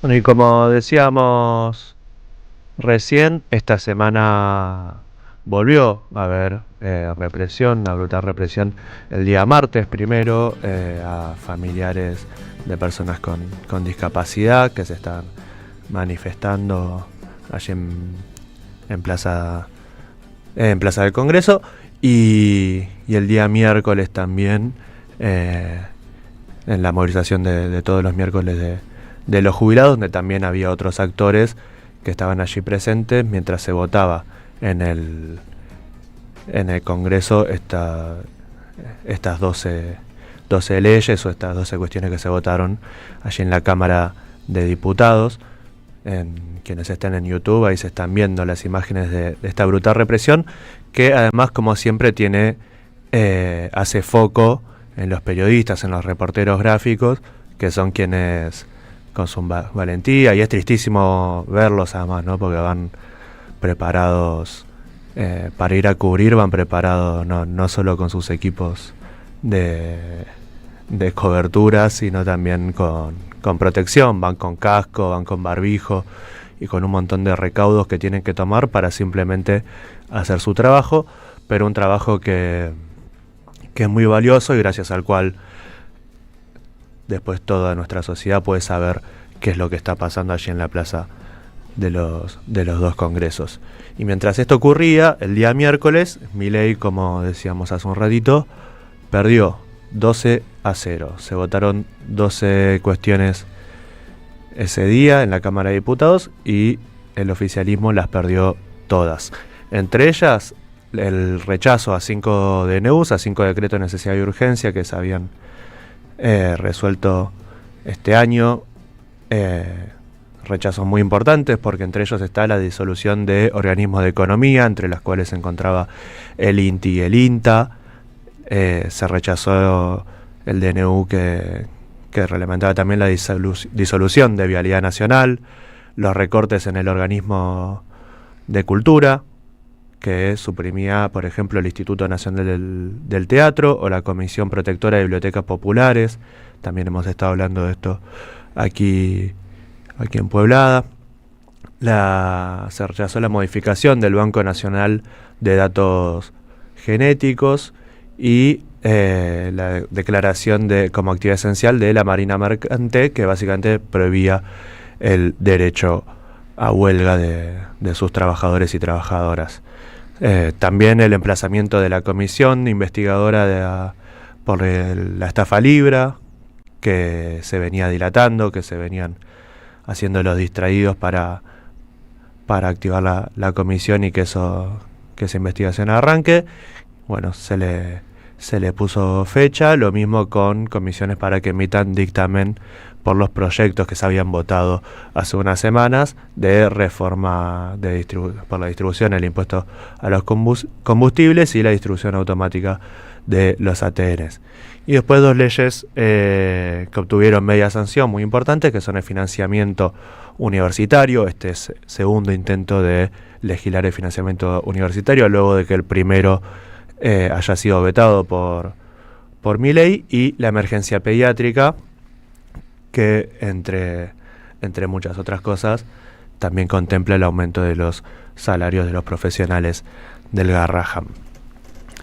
Bueno, y como decíamos recién, esta semana volvió a haber represión, una brutal represión el día martes primero a familiares de personas con discapacidad que se están manifestando allí en Plaza, en Plaza del Congreso y el día miércoles también en la movilización de todos los miércoles de los jubilados, donde también había otros actores que estaban allí presentes mientras se votaba en el Congreso estas 12 leyes o estas 12 cuestiones que se votaron allí en la Cámara de Diputados. Quienes estén en YouTube, ahí se están viendo las imágenes de esta brutal represión, que además, como siempre, hace foco en los periodistas, en los reporteros gráficos, que son quienes con su valentía, y es tristísimo verlos además, ¿no? Porque van preparados para ir a cubrir, van preparados no solo con sus equipos de cobertura, sino también con protección, van con casco, van con barbijo y con un montón de recaudos que tienen que tomar para simplemente hacer su trabajo, pero un trabajo que es muy valioso y gracias al cual después toda nuestra sociedad puede saber qué es lo que está pasando allí en la plaza de los dos congresos. Y mientras esto ocurría, el día miércoles, Milei, como decíamos hace un ratito, perdió 12-0. Se votaron 12 cuestiones ese día en la Cámara de Diputados y el oficialismo las perdió todas. Entre ellas, el rechazo a 5 DNUs, a 5 decretos de necesidad y urgencia que se habían resuelto este año, rechazos muy importantes porque entre ellos está la disolución de organismos de economía, entre los cuales se encontraba el INTI y el INTA. Se rechazó el DNU que reglamentaba también la disolución de Vialidad Nacional, los recortes en el organismo de cultura, que suprimía, por ejemplo, el Instituto Nacional del Teatro o la Comisión Protectora de Bibliotecas Populares. También hemos estado hablando de esto aquí en Pueblada. Se rechazó la modificación del Banco Nacional de Datos Genéticos y la declaración como actividad esencial de la Marina Mercante, que básicamente prohibía el derecho a huelga de sus trabajadores y trabajadoras. También el emplazamiento de la comisión investigadora por la estafa Libra, que se venía dilatando, que se venían haciendo los distraídos para activar la comisión y que esa investigación arranque. Bueno, se le puso fecha, lo mismo con comisiones para que emitan dictamen por los proyectos que se habían votado hace unas semanas de reforma por la distribución del impuesto a los combustibles y la distribución automática de los ATRs. Y después 2 leyes que obtuvieron media sanción muy importantes, que son el financiamiento universitario, este es segundo intento de legislar el financiamiento universitario, luego de que el primero haya sido vetado por Milei, y la emergencia pediátrica, que entre muchas otras cosas también contempla el aumento de los salarios de los profesionales del Garrahan.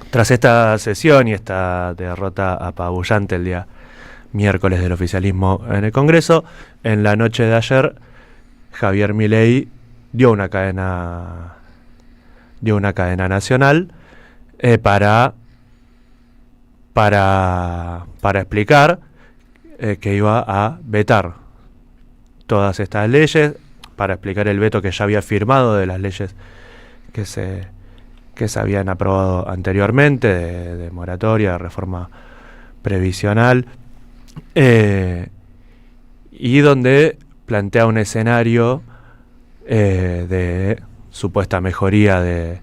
Tras esta sesión y esta derrota apabullante el día miércoles del oficialismo en el Congreso, en la noche de ayer Javier Milei dio una cadena nacional para explicar que iba a vetar todas estas leyes, para explicar el veto que ya había firmado de las leyes que se habían aprobado anteriormente, de moratoria, de reforma previsional, y donde plantea un escenario de supuesta mejoría de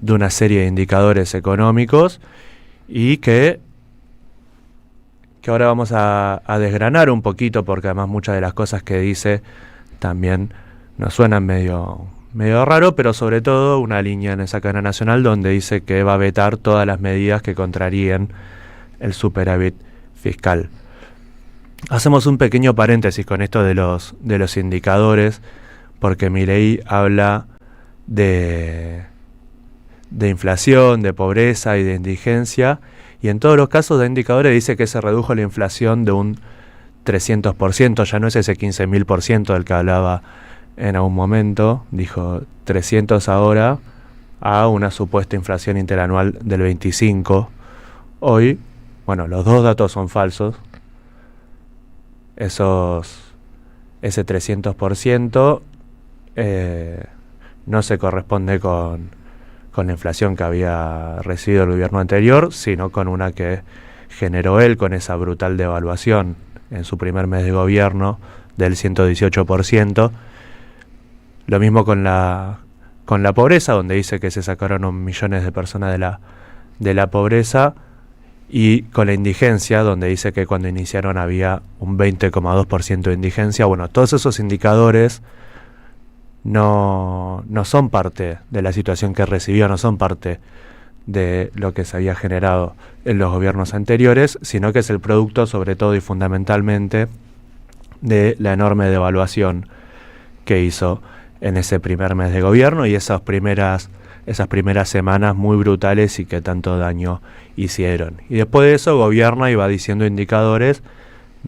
una serie de indicadores económicos y que ahora vamos a desgranar un poquito, porque además muchas de las cosas que dice también nos suenan medio raro, pero sobre todo una línea en esa cadena nacional donde dice que va a vetar todas las medidas que contraríen el superávit fiscal. Hacemos un pequeño paréntesis con esto de los indicadores, porque Milei habla de, de inflación, de pobreza y de indigencia, y en todos los casos de indicadores dice que se redujo la inflación de un 300%, ya no es ese 15.000% del que hablaba en algún momento, dijo 300 ahora, a una supuesta inflación interanual del 25%. Hoy, bueno, los dos datos son falsos. Ese 300% no se corresponde con la inflación que había recibido el gobierno anterior, sino con una que generó él con esa brutal devaluación en su primer mes de gobierno del 118%. Lo mismo con la pobreza, donde dice que se sacaron millones de personas de la pobreza, y con la indigencia, donde dice que cuando iniciaron había un 20,2% de indigencia. Bueno, todos esos indicadores no son parte de la situación que recibió, no son parte de lo que se había generado en los gobiernos anteriores, sino que es el producto, sobre todo y fundamentalmente, de la enorme devaluación que hizo en ese primer mes de gobierno y esas primeras semanas muy brutales y que tanto daño hicieron. Y después de eso gobierna y va diciendo indicadores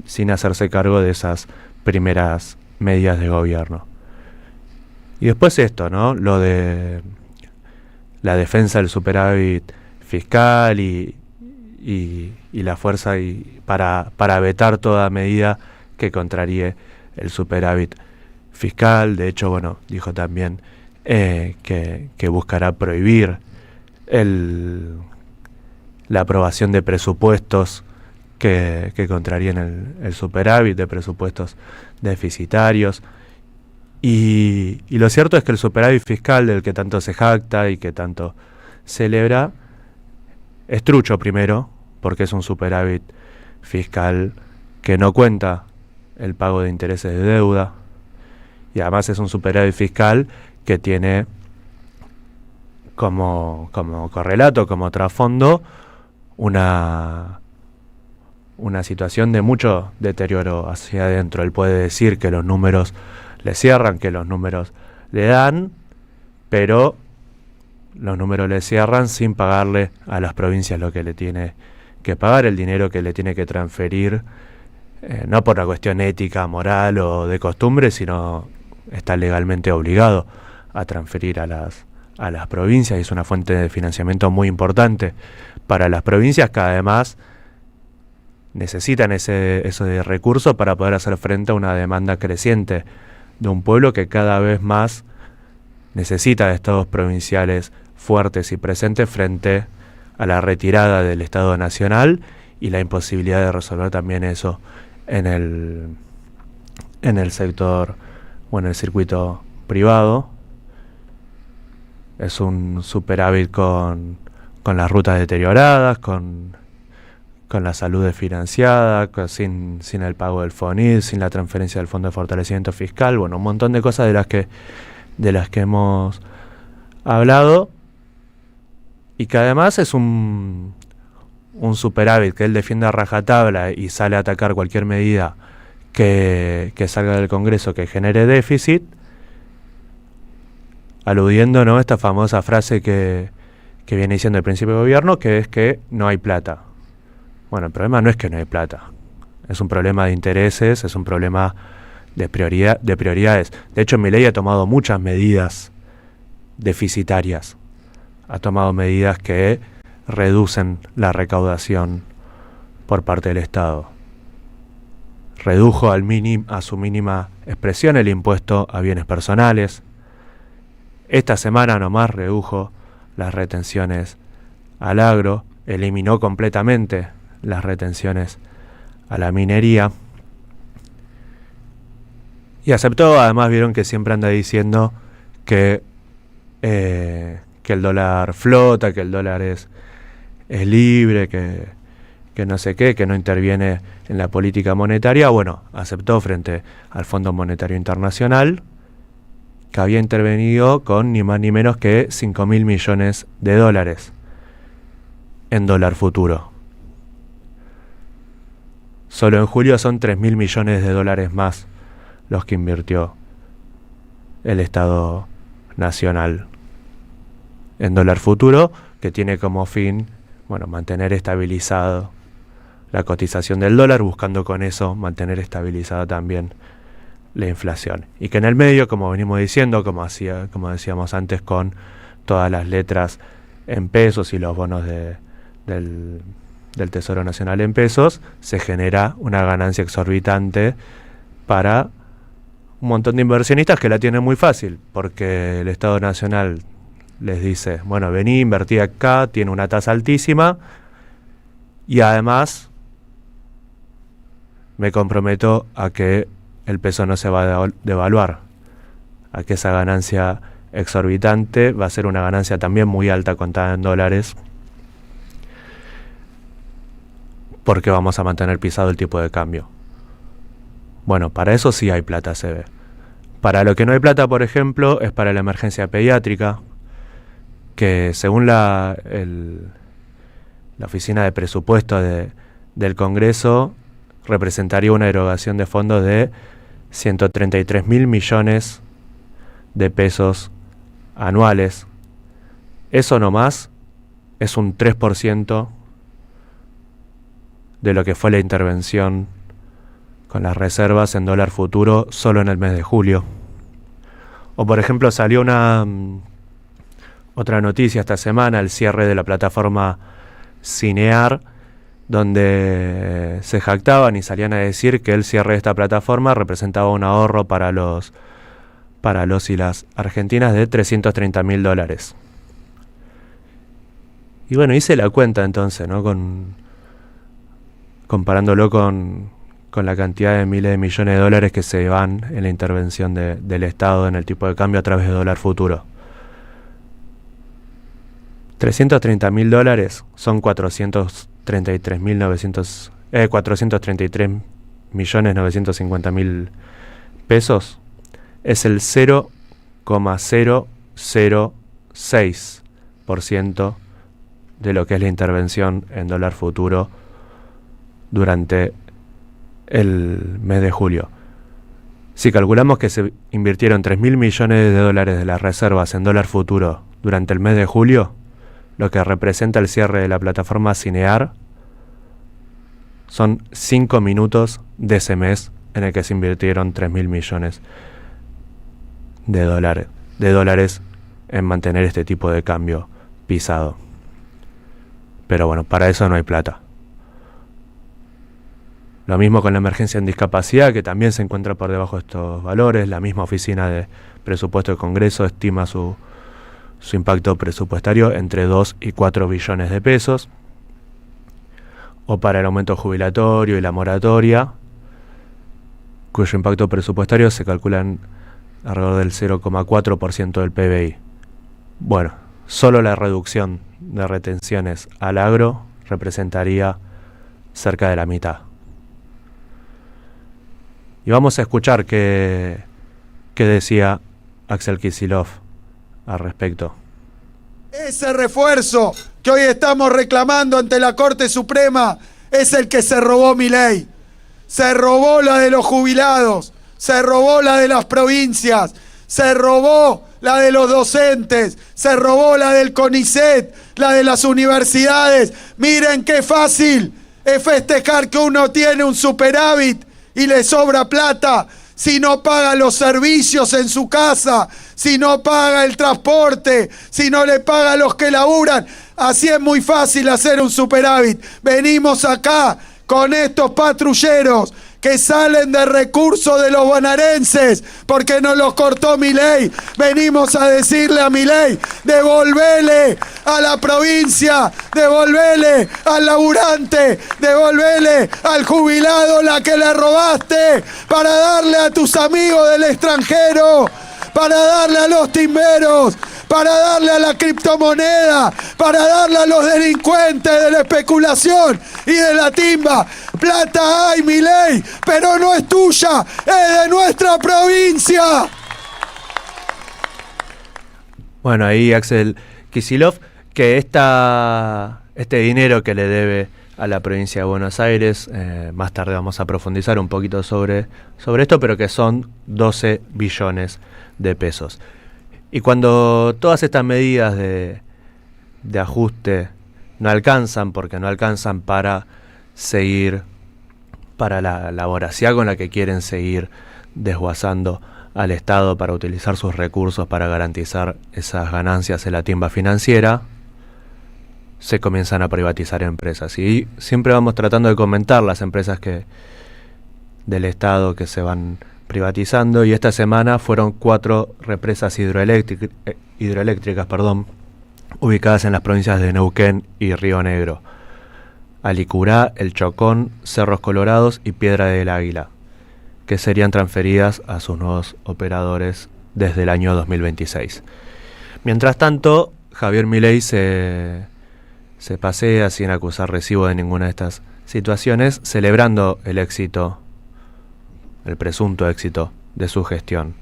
sin hacerse cargo de esas primeras medidas de gobierno. Y después esto, ¿no? Lo de la defensa del superávit fiscal y la fuerza para vetar toda medida que contraríe el superávit fiscal. De hecho, bueno, dijo también que buscará prohibir la aprobación de presupuestos que contrarían el superávit, de presupuestos deficitarios. Y lo cierto es que el superávit fiscal del que tanto se jacta y que tanto celebra es trucho, primero, porque es un superávit fiscal que no cuenta el pago de intereses de deuda, y además es un superávit fiscal que tiene como correlato, como trasfondo, una situación de mucho deterioro hacia adentro. Él puede decir que los números le cierran, que los números le dan, pero los números le cierran sin pagarle a las provincias lo que le tiene que pagar, el dinero que le tiene que transferir, no por una cuestión ética, moral o de costumbre, sino está legalmente obligado a transferir a las provincias, y es una fuente de financiamiento muy importante para las provincias, que además necesitan ese recurso para poder hacer frente a una demanda creciente de un pueblo que cada vez más necesita de estados provinciales fuertes y presentes frente a la retirada del Estado Nacional y la imposibilidad de resolver también eso en el sector o en el circuito privado. Es un superávit con las rutas deterioradas, con la salud desfinanciada, sin el pago del FONID, sin la transferencia del Fondo de Fortalecimiento Fiscal, bueno, un montón de cosas de las que hemos hablado, y que además es un superávit que él defiende a rajatabla y sale a atacar cualquier medida que salga del Congreso que genere déficit, aludiendo, ¿no?, esta famosa frase que viene diciendo el principio de gobierno, que es que no hay plata. Bueno, el problema no es que no hay plata, es un problema de intereses, es un problema de prioridades. De hecho, Milei ha tomado muchas medidas deficitarias, ha tomado medidas que reducen la recaudación por parte del Estado. Redujo a su mínima expresión el impuesto a bienes personales. Esta semana nomás redujo las retenciones al agro, eliminó completamente las retenciones a la minería, y aceptó, además vieron que siempre anda diciendo que el dólar flota, que el dólar es libre, que no sé qué, que no interviene en la política monetaria. Bueno, aceptó frente al Fondo Monetario Internacional que había intervenido con ni más ni menos que 5.000 millones de dólares en dólar futuro. Solo en julio son 3.000 millones de dólares más los que invirtió el Estado Nacional en dólar futuro, que tiene como fin, mantener estabilizado la cotización del dólar, buscando con eso mantener estabilizada también la inflación. Y que en el medio, como venimos diciendo, como decíamos antes, con todas las letras en pesos y los bonos del Tesoro Nacional en pesos, se genera una ganancia exorbitante para un montón de inversionistas que la tienen muy fácil, porque el Estado Nacional les dice, vení, invertí acá, tiene una tasa altísima, y además me comprometo a que el peso no se va a devaluar, a que esa ganancia exorbitante va a ser una ganancia también muy alta contada en dólares, porque vamos a mantener pisado el tipo de cambio. Para eso sí hay plata, se ve. Para lo que no hay plata, por ejemplo, es para la emergencia pediátrica, que según la Oficina de Presupuesto del Congreso, representaría una erogación de fondos de 133.000 millones de pesos anuales. Eso nomás es un 3% de lo que fue la intervención con las reservas en dólar futuro solo en el mes de julio. O por ejemplo salió otra noticia esta semana, el cierre de la plataforma Cinear, donde se jactaban y salían a decir que el cierre de esta plataforma representaba un ahorro para los y las argentinas de $330.000. Y hice la cuenta entonces, ¿no? Comparándolo con la cantidad de miles de millones de dólares que se van en la intervención del Estado en el tipo de cambio a través de dólar futuro. $330.000 son 433.950.000 pesos. Es el 0,006% de lo que es la intervención en dólar futuro durante el mes de julio. Si calculamos que se invirtieron 3.000 millones de dólares de las reservas en dólar futuro durante el mes de julio, lo que representa el cierre de la plataforma Cinear son 5 minutos de ese mes en el que se invirtieron 3.000 millones de dólares en mantener este tipo de cambio pisado. Pero para eso no hay plata. Lo mismo con la emergencia en discapacidad, que también se encuentra por debajo de estos valores. La misma Oficina de Presupuesto del Congreso estima su impacto presupuestario entre 2 y 4 billones de pesos. O para el aumento jubilatorio y la moratoria, cuyo impacto presupuestario se calcula en alrededor del 0,4% del PBI. Solo la reducción de retenciones al agro representaría cerca de la mitad. Y vamos a escuchar qué decía Axel Kicillof al respecto. Ese refuerzo que hoy estamos reclamando ante la Corte Suprema es el que se robó Milei. Se robó la de los jubilados, se robó la de las provincias, se robó la de los docentes, se robó la del CONICET, la de las universidades. Miren qué fácil es festejar que uno tiene un superávit y le sobra plata si no paga los servicios en su casa, si no paga el transporte, si no le paga a los que laburan. Así es muy fácil hacer un superávit. Venimos acá con estos patrulleros que salen de recursos de los bonaerenses porque nos los cortó Milei. Venimos a decirle a Milei: devolvele a la provincia, devolvele al laburante, devolvele al jubilado la que le robaste para darle a tus amigos del extranjero, para darle a los timberos, para darle a la criptomoneda, para darle a los delincuentes de la especulación y de la timba. Plata hay, Milei, pero no es tuya, es de nuestra provincia. Ahí Axel Kicillof, que este dinero que le debe a la provincia de Buenos Aires. Más tarde vamos a profundizar un poquito sobre esto, pero que son 12 billones de pesos. Y cuando todas estas medidas de ajuste no alcanzan, porque no alcanzan para seguir, para la voracidad con la que quieren seguir desguazando al Estado para utilizar sus recursos para garantizar esas ganancias en la timba financiera, se comienzan a privatizar empresas. Y siempre vamos tratando de comentar las empresas del Estado que se van privatizando, y esta semana fueron 4 represas hidroeléctricas, ubicadas en las provincias de Neuquén y Río Negro: Alicurá, El Chocón, Cerros Colorados y Piedra del Águila, que serían transferidas a sus nuevos operadores desde el año 2026. Mientras tanto, Javier Milei se pasea sin acusar recibo de ninguna de estas situaciones, celebrando el presunto éxito de su gestión.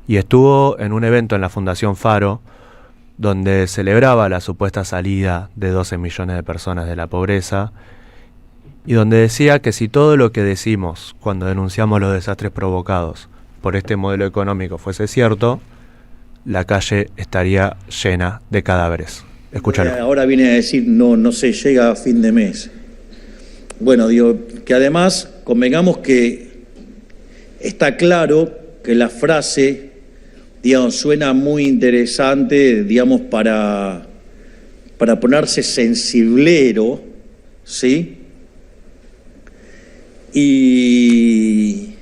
Y estuvo en un evento en la Fundación Faro, donde celebraba la supuesta salida de 12 millones de personas de la pobreza, y donde decía que si todo lo que decimos cuando denunciamos los desastres provocados por este modelo económico fuese cierto, la calle estaría llena de cadáveres. Escúchalo. Ahora viene a decir, no se llega a fin de mes. Bueno, digo, que además convengamos que está claro que la frase, digamos, suena muy interesante, digamos, para ponerse sensiblero, ¿sí? Y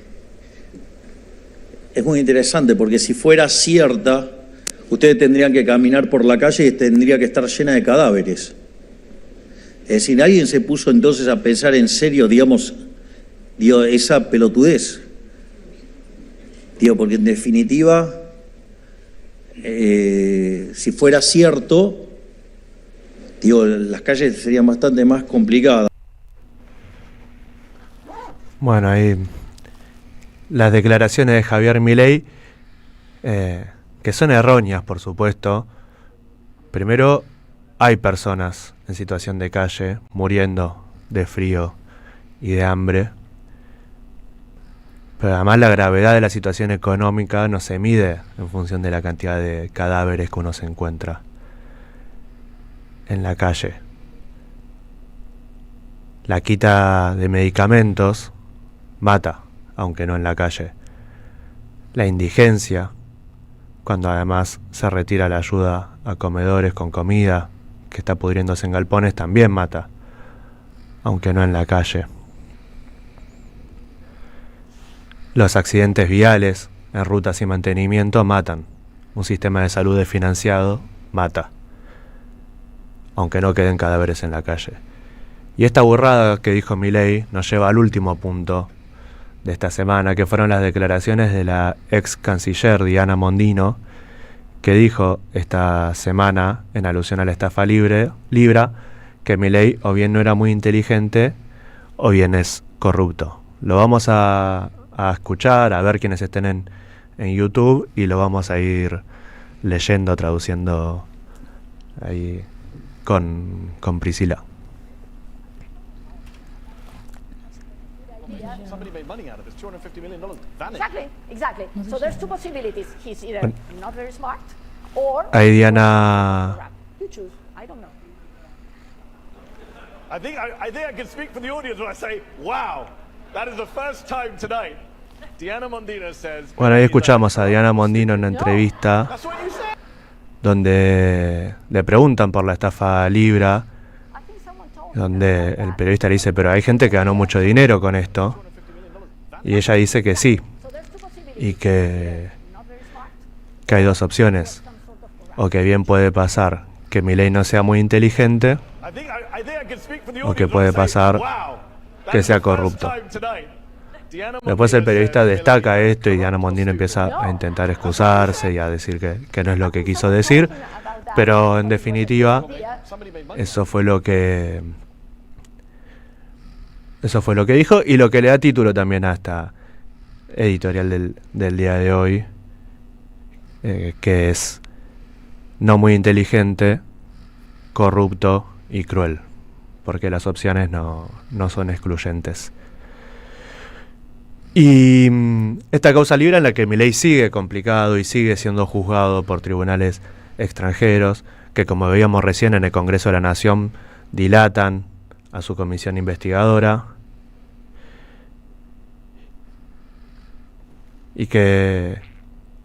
es muy interesante porque si fuera cierta, ustedes tendrían que caminar por la calle y tendría que estar llena de cadáveres. Es decir, alguien se puso entonces a pensar en serio, digamos, esa pelotudez. Porque en definitiva, si fuera cierto, las calles serían bastante más complicadas. Bueno, ahí las declaraciones de Javier Milei, que son erróneas, por supuesto. Primero, hay personas en situación de calle muriendo de frío y de hambre. Pero además la gravedad de la situación económica no se mide en función de la cantidad de cadáveres que uno se encuentra en la calle. La quita de medicamentos mata, aunque no en la calle. La indigencia, cuando además se retira la ayuda a comedores con comida que está pudriéndose en galpones, también mata, aunque no en la calle. Los accidentes viales en rutas y mantenimiento matan. Un sistema de salud desfinanciado mata, aunque no queden cadáveres en la calle. Y esta burrada que dijo Milei nos lleva al último punto de esta semana, que fueron las declaraciones de la ex canciller Diana Mondino, que dijo esta semana, en alusión a la estafa Libra, que Milei o bien no era muy inteligente o bien es corrupto. Lo vamos a escuchar, a ver quienes estén en YouTube, y lo vamos a ir leyendo, traduciendo ahí con Priscila. Somebody made money out of this. $250 million vanished. Exactly. So there's two possibilities. He's either not very smart or... Ahí Diana... You choose. I don't know. I think I can speak for the audience when I say, wow, that is the first time tonight. Diana Mondino says... Bueno, ahí escuchamos a Diana Mondino en una entrevista donde le preguntan por la estafa Libra, donde el periodista le dice, pero hay gente que ganó mucho dinero con esto. Y ella dice que sí, y que hay dos opciones: o que bien puede pasar que Milei no sea muy inteligente, o que puede pasar que sea corrupto. Después el periodista destaca esto y Diana Mondino empieza a intentar excusarse y a decir que no es lo que quiso decir, pero en definitiva eso fue lo que dijo, y lo que le da título también a esta editorial del día de hoy, que es no muy inteligente, corrupto y cruel. porque las opciones no son excluyentes. Y esta causa libre en la que Milei sigue complicado y sigue siendo juzgado por tribunales extranjeros, que como veíamos recién en el Congreso de la Nación, dilatan a su comisión investigadora, y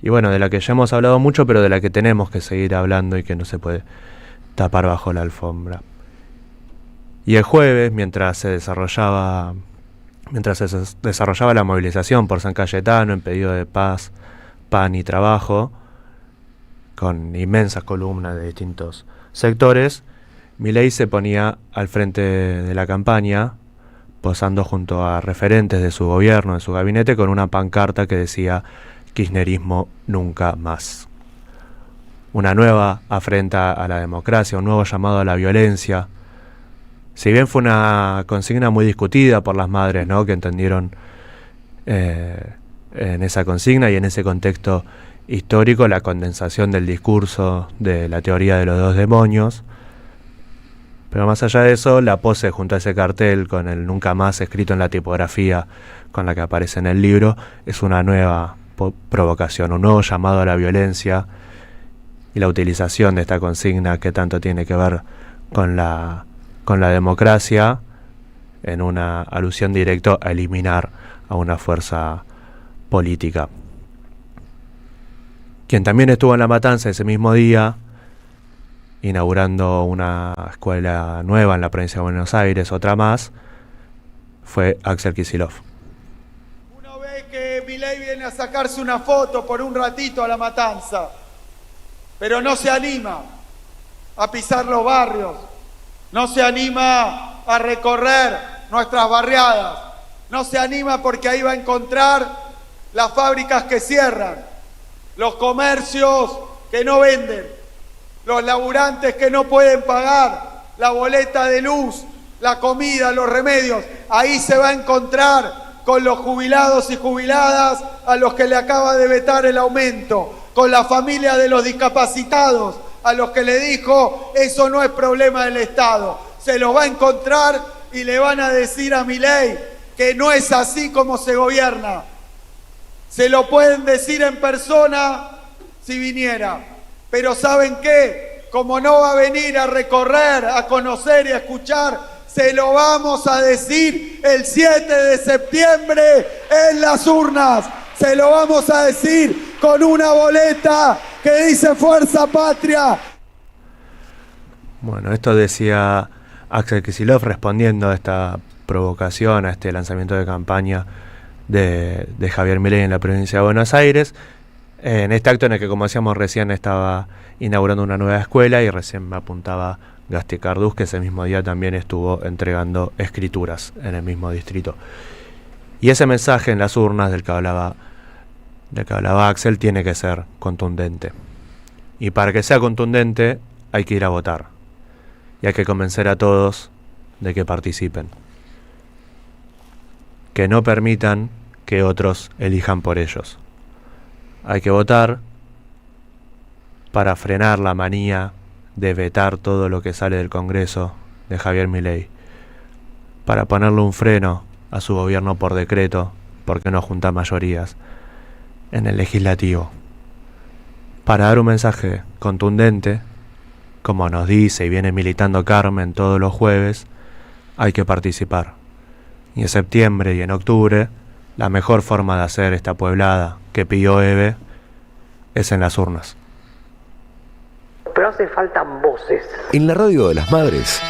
bueno, de la que ya hemos hablado mucho, pero de la que tenemos que seguir hablando y que no se puede tapar bajo la alfombra. Y el jueves, mientras se desarrollaba la movilización por San Cayetano en pedido de paz, pan y trabajo, con inmensas columnas de distintos sectores, Milei se ponía al frente de la campaña, posando junto a referentes de su gobierno, de su gabinete, con una pancarta que decía "Kirchnerismo nunca más". Una nueva afrenta a la democracia, un nuevo llamado a la violencia. Si bien fue una consigna muy discutida por las madres, ¿no?, que entendieron en esa consigna y en ese contexto histórico la condensación del discurso de la teoría de los dos demonios. Pero más allá de eso, la pose junto a ese cartel con el "nunca más" escrito en la tipografía con la que aparece en el libro es una nueva provocación, un nuevo llamado a la violencia, y la utilización de esta consigna que tanto tiene que ver con la democracia, en una alusión directa a eliminar a una fuerza política. Quien también estuvo en la matanza ese mismo día, inaugurando una escuela nueva en la provincia de Buenos Aires, otra más, fue Axel Kicillof. Uno ve que Milei viene a sacarse una foto por un ratito a la matanza, pero no se anima a pisar los barrios, no se anima a recorrer nuestras barriadas, no se anima porque ahí va a encontrar las fábricas que cierran, los comercios que no venden, los laburantes que no pueden pagar la boleta de luz, la comida, los remedios. Ahí se va a encontrar con los jubilados y jubiladas a los que le acaba de vetar el aumento, con la familia de los discapacitados a los que le dijo eso no es problema del Estado. Se los va a encontrar y le van a decir a Milei que no es así como se gobierna. Se lo pueden decir en persona si viniera, pero ¿saben qué? Como no va a venir a recorrer, a conocer y a escuchar, se lo vamos a decir el 7 de septiembre en las urnas. Se lo vamos a decir con una boleta que dice Fuerza Patria. Bueno, esto decía Axel Kicillof respondiendo a esta provocación, a este lanzamiento de campaña de Javier Milei en la provincia de Buenos Aires, en este acto en el que, como decíamos recién, estaba inaugurando una nueva escuela, y recién me apuntaba Gasti Cardús, que ese mismo día también estuvo entregando escrituras en el mismo distrito. Y ese mensaje en las urnas del que hablaba Axel tiene que ser contundente. Y para que sea contundente hay que ir a votar. Y hay que convencer a todos de que participen. Que no permitan que otros elijan por ellos. Hay que votar para frenar la manía de vetar todo lo que sale del Congreso de Javier Milei. Para ponerle un freno a su gobierno por decreto, porque no junta mayorías en el legislativo. Para dar un mensaje contundente, como nos dice y viene militando Carmen todos los jueves, hay que participar. Y en septiembre y en octubre, la mejor forma de hacer esta pueblada que pidió Eve es en las urnas. Pero hace falta voces. En la radio de las madres